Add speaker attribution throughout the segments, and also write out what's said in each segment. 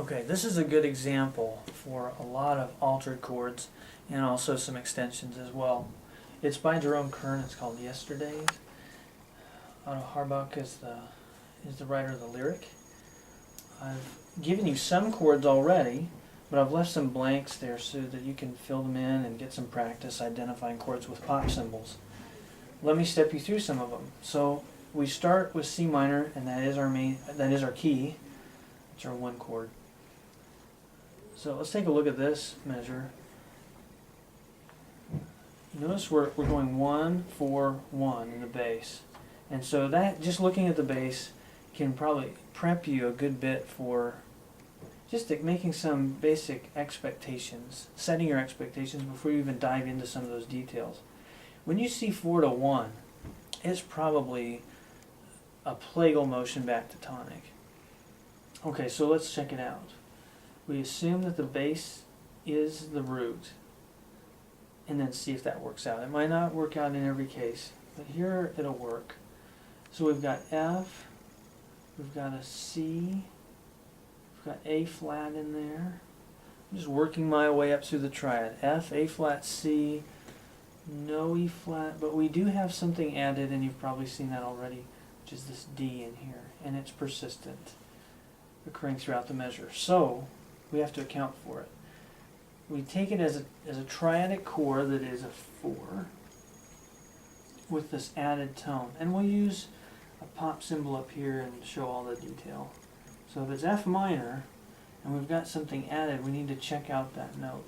Speaker 1: Okay, this is a good example for a lot of altered chords and also some extensions as well. It's by Jerome Kern. It's called Yesterdays. Otto Harbach is the writer of the lyric. I've given you some chords already, but I've left some blanks there so that you can fill them in and get some practice identifying chords with pop symbols. Let me step you through some of them. So we start with C minor, and that is our key. It's our one chord. So let's take a look at this measure. Notice we're going 1, 4, 1 in the bass. And so that, just looking at the bass, can probably prep you a good bit for just making some basic expectations, setting your expectations before you even dive into some of those details. When you see 4 to 1, it's probably a plagal motion back to tonic. Okay, so let's check it out. We assume that the bass is the root, and then see if that works out. It might not work out in every case, but here it'll work. So we've got F, we've got a C, we've got A flat in there. I'm just working my way up through the triad. F, A flat, C, no E flat, but we do have something added, and you've probably seen that already, which is this D in here, and it's persistent, occurring throughout the measure. So we have to account for it. We take it as a triadic chord that is a 4 with this added tone, and we'll use a pop symbol up here and show all the detail. So if it's F minor and we've got something added, we need to check out that note.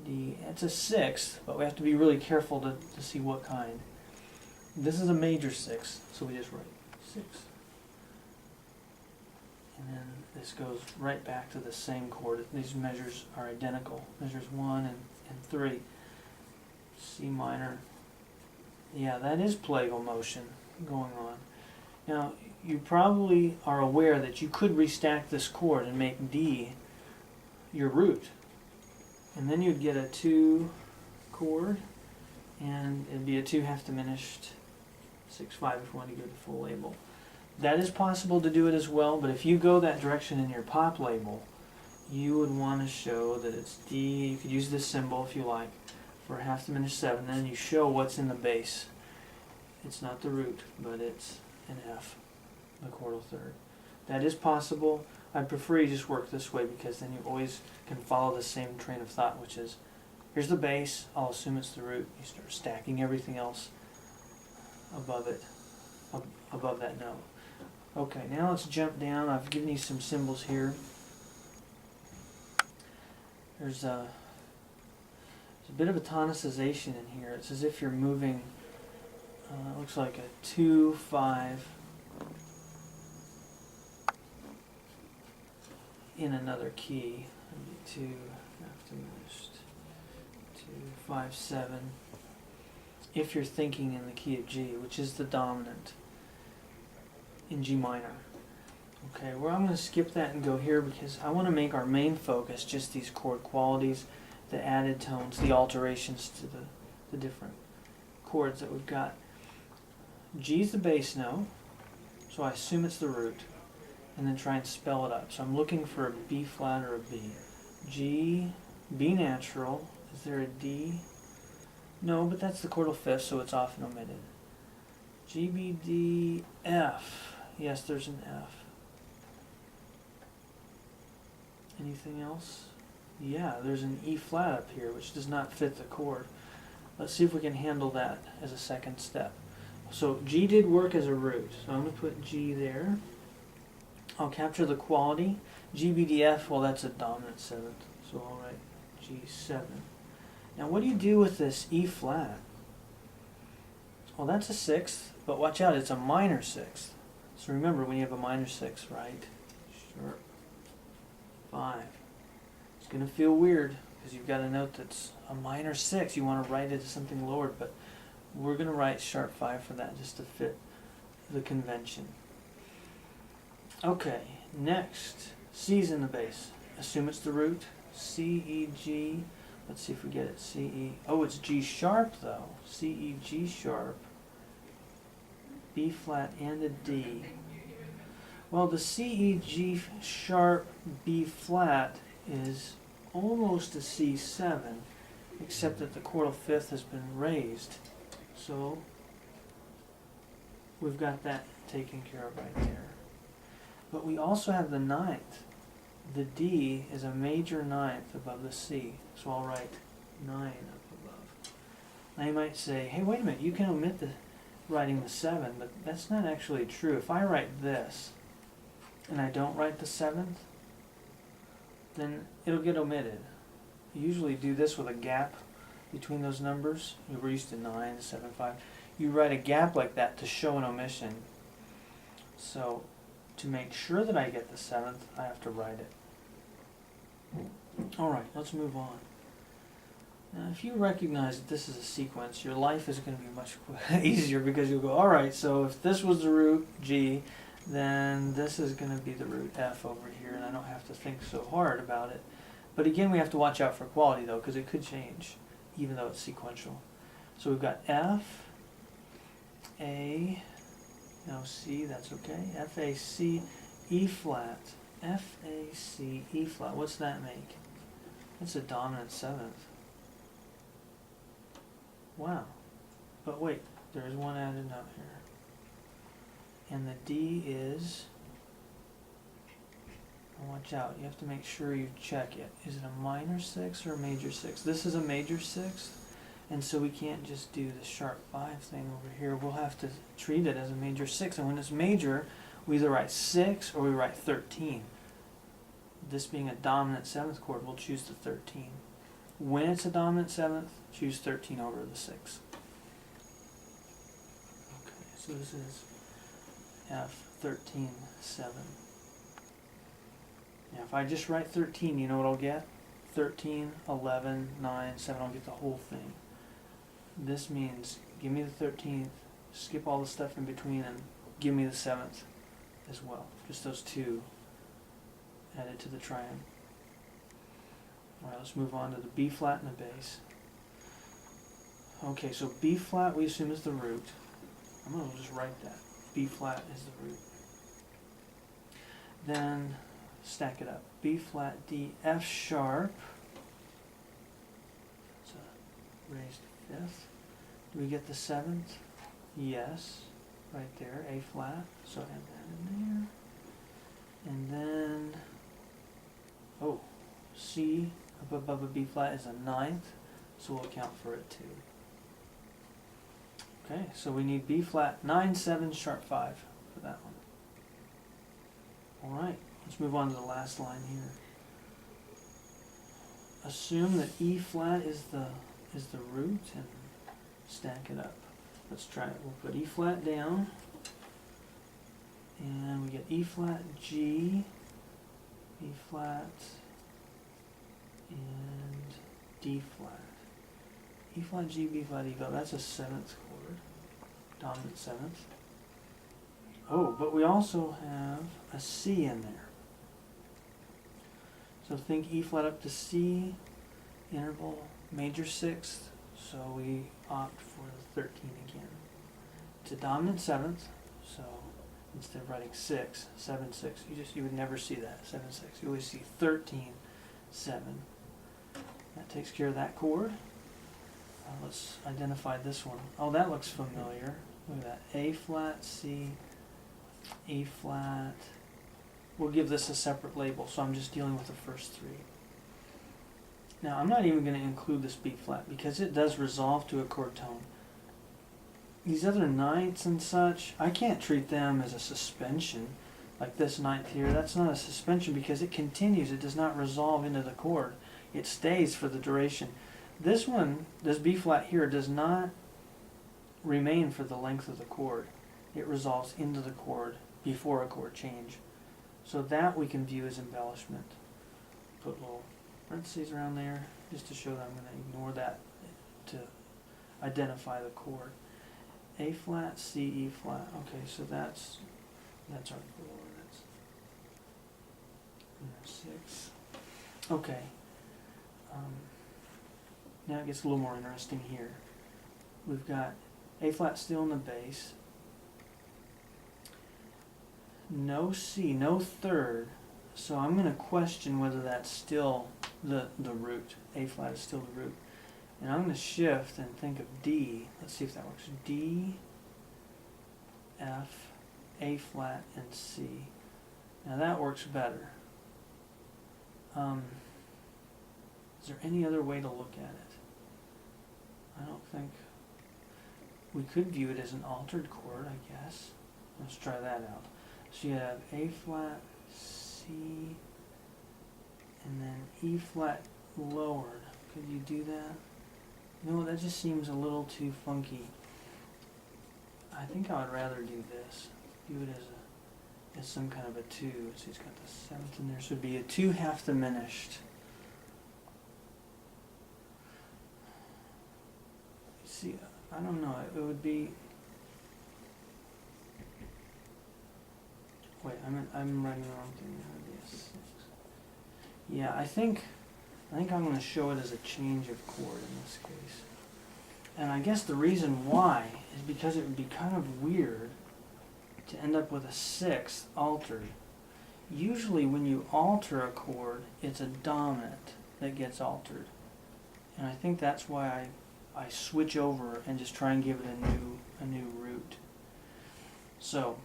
Speaker 1: It's a 6th, but we have to be really careful to see what kind. This is a major 6, so we just write 6. And then this goes right back to the same chord. These measures are identical. Measures 1 and 3. C minor. Yeah, that is plagal motion going on. Now, you probably are aware that you could restack this chord and make D your root. And then you'd get a 2 chord, and it'd be a 2 half diminished 6-5 if you want to go the full label. That is possible to do it as well, but if you go that direction in your pop label, you would want to show that it's D. You could use this symbol if you like for a half diminished 7, then you show what's in the bass. It's not the root, but it's an F, the chordal third. That is possible. I prefer you just work this way because then you always can follow the same train of thought, which is, here's the bass, I'll assume it's the root. You start stacking everything else above it, above that note. Okay, now let's jump down. I've given you some symbols here. There's a bit of a tonicization in here. It's as if you're moving, it looks like a 2, 5 in another key. 2 half diminished, 2, 5, 7. If you're thinking in the key of G, which is the dominant in G minor. Okay, well, I'm going to skip that and go here because I want to make our main focus just these chord qualities, the added tones, the alterations to the different chords that we've got. G is the bass note, so I assume it's the root, and then try and spell it up. So I'm looking for a B flat or a B. G, B natural. Is there a D? No, but that's the chordal fifth, so it's often omitted. G, B, D, F. Yes, there's an F. Anything else? Yeah, there's an E flat up here, which does not fit the chord. Let's see if we can handle that as a second step. So G did work as a root, so I'm going to put G there. I'll capture the quality. G, B, D, F, well, that's a dominant 7th, so I'll write G7. Now, what do you do with this E flat? Well, that's a 6th, but watch out, it's a minor 6th. So remember, when you have a minor 6, right? Sharp 5. It's going to feel weird because you've got a note that's a minor 6. You want to write it as something lowered, but we're going to write sharp 5 for that just to fit the convention. Okay, next, C's in the bass. Assume it's the root. C, E, G. Let's see if we get it. C, E. Oh, it's G sharp though. C, E, G sharp. B flat and a D. Well, the C, E, G sharp, B flat is almost a C7, except that the chordal fifth has been raised. So we've got that taken care of right there. But we also have the ninth. The D is a major ninth above the C, so I'll write 9 up above. Now you might say, hey, wait a minute, you can omit the writing the 7, but that's not actually true. If I write this, and I don't write the 7th, then it'll get omitted. You usually do this with a gap between those numbers. We're used to 9, 7, 5. You write a gap like that to show an omission. So to make sure that I get the 7th, I have to write it. Alright, let's move on. Now if you recognize that this is a sequence, your life is going to be much easier, because you'll go, alright, so if this was the root G, then this is going to be the root F over here, and I don't have to think so hard about it. But again, we have to watch out for quality though, because it could change, even though it's sequential. So we've got F, A, no C, that's okay, F, A, C, E flat, F, A, C, E flat. What's that make? It's a dominant 7th. Wow. But wait, there's one added note here. And the D is, watch out, you have to make sure you check it. Is it a minor 6 or a major 6? This is a major 6th, and so we can't just do the sharp 5 thing over here. We'll have to treat it as a major 6, and when it's major, we either write 6 or we write 13. This being a dominant 7th chord, we'll choose the 13. When it's a dominant 7th, choose 13 over the 6. Okay, so this is F 13, 7. Now if I just write 13, you know what I'll get? 13, 11, 9, 7, I'll get the whole thing. This means give me the 13th, skip all the stuff in between, and give me the 7th as well. Just those two added to the triad. Alright, let's move on to the B flat and the bass. Okay, so B flat we assume is the root. I'm going to just write that. B flat is the root. Then stack it up. B flat, D, F sharp. It's a raised 5th. Do we get the 7th? Yes. Right there, A flat. So add that in there. And then, oh, C up above a B flat is a 9th, so we'll account for it too. Okay, so we need B flat, 9, 7, sharp 5 for that one. Alright, let's move on to the last line here. Assume that E flat is the root and stack it up. Let's try it. We'll put E flat down, and we get E flat, G, B flat, and D flat. E flat, G, B flat, E flat. That's a 7th chord, dominant 7th. Oh, but we also have a C in there. So think E flat up to C, interval, major 6th. So we opt for the 13 again. It's a dominant 7th, so instead of writing 6, 7, 6, you would never see that, 7, 6. You always see 13, 7. That takes care of that chord. Let's identify this one. Oh, that looks familiar. Look at that. A flat, C, E flat. We'll give this a separate label, so I'm just dealing with the first 3. Now, I'm not even going to include this B flat because it does resolve to a chord tone. These other ninths and such, I can't treat them as a suspension. Like this ninth here, that's not a suspension because it continues. It does not resolve into the chord. It stays for the duration. This one, this B flat here, does not remain for the length of the chord. It resolves into the chord before a chord change. So that we can view as embellishment. Put little parentheses around there just to show that I'm going to ignore that to identify the chord. A flat, C, E flat. Okay, so that's our 4. That's 6. Okay. Now it gets a little more interesting here. We've got A flat still in the bass. no C, no third. So I'm going to question whether that's still the root. A flat is still the root. And I'm going to shift and think of D. Let's see if that works. D, F, A flat, and C. Now that works better. Is there any other way to look at it? I don't think. We could view it as an altered chord, I guess. Let's try that out. So you have A flat, C, and then E flat lowered. Could you do that? No, that just seems a little too funky. I think I would rather do this. View it as some kind of a 2. So it's got the 7th in there. So it would be a 2 half diminished. See, I don't know. It would be. Wait, I'm writing the wrong thing. It would be a 6. Yeah, I think I'm going to show it as a change of chord in this case. And I guess the reason why is because it would be kind of weird to end up with a 6th altered. Usually when you alter a chord, it's a dominant that gets altered. And I think that's why I switch over and just try and give it a new root. So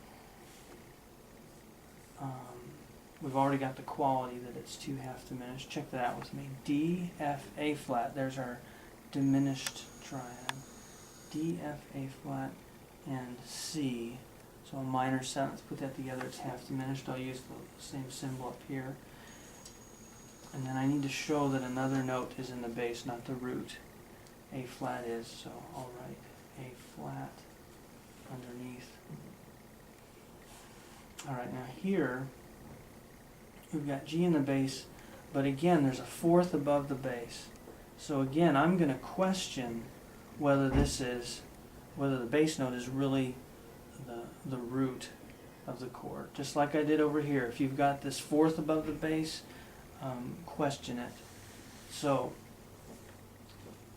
Speaker 1: we've already got the quality that it's 2 half diminished. Check that out with me. D, F, A flat. There's our diminished triad. D, F, A flat, and C. So a minor 7th. Put that together. It's half diminished. I'll use the same symbol up here. And then I need to show that another note is in the bass, not the root. A flat is, so I'll write A flat underneath. Alright, now here we've got G in the bass, but again there's a 4th above the bass. So again I'm going to question whether the bass note is really the root of the chord. Just like I did over here. If you've got this 4th above the bass, question it. So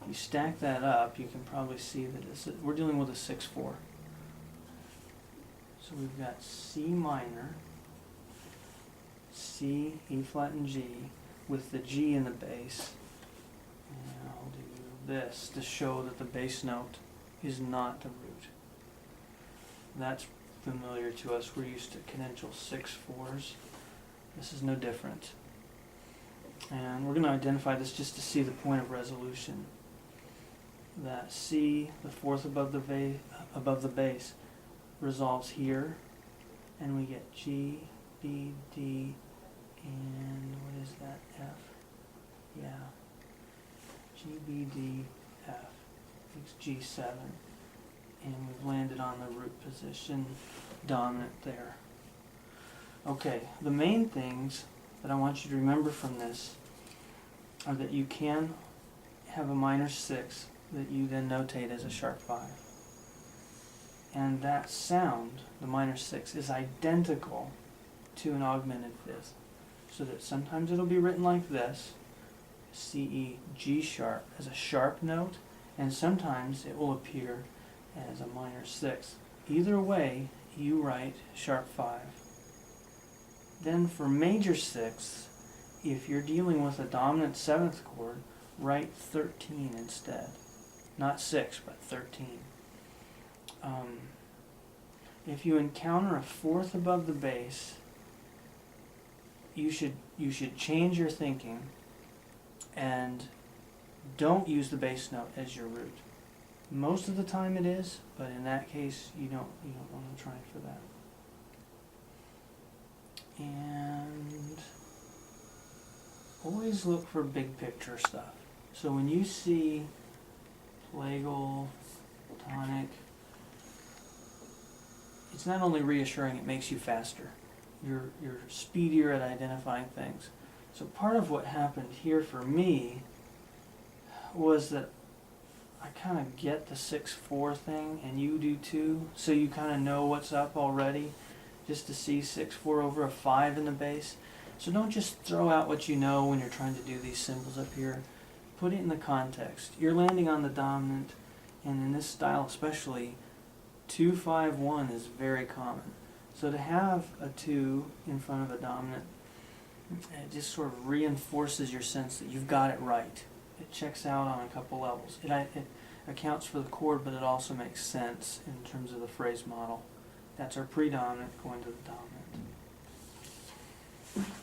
Speaker 1: you stack that up, you can probably see that we're dealing with a 6-4. So we've got C minor, C, E flat, and G, with the G in the bass. And I'll do this to show that the bass note is not the root. That's familiar to us. We're used to cadential 6/4s. This is no different. And we're going to identify this just to see the point of resolution. That C, the 4th above the bass, resolves here, and we get G, B, D, and what is that? F. Yeah. G, B, D, F. It's G7, and we've landed on the root position, dominant there. Okay, the main things that I want you to remember from this are that you can have a minor 6 that you then notate as a sharp 5. And that sound, the minor 6, is identical to an augmented 5th. So that sometimes it'll be written like this, C, E, G sharp, as a sharp note, and sometimes it will appear as a minor 6. Either way, you write sharp 5. Then for major 6, if you're dealing with a dominant 7th chord, write 13 instead. Not 6, but 13. If you encounter a 4th above the bass, you should change your thinking and don't use the bass note as your root. Most of the time it is, but in that case you don't want to try for that. And always look for big picture stuff. So when you see plagal, tonic, it's not only reassuring, it makes you faster. You're speedier at identifying things. So part of what happened here for me was that I kind of get the 6/4 thing, and you do too, so you kind of know what's up already, just to see 6/4 over a 5 in the bass. So don't just throw out what you know when you're trying to do these symbols up here. Put it in the context. You're landing on the dominant, and in this style especially, 2-5-1 is very common. So to have a 2 in front of a dominant, it just sort of reinforces your sense that you've got it right. It checks out on a couple levels. It accounts for the chord, but it also makes sense in terms of the phrase model. That's our predominant going to the dominant.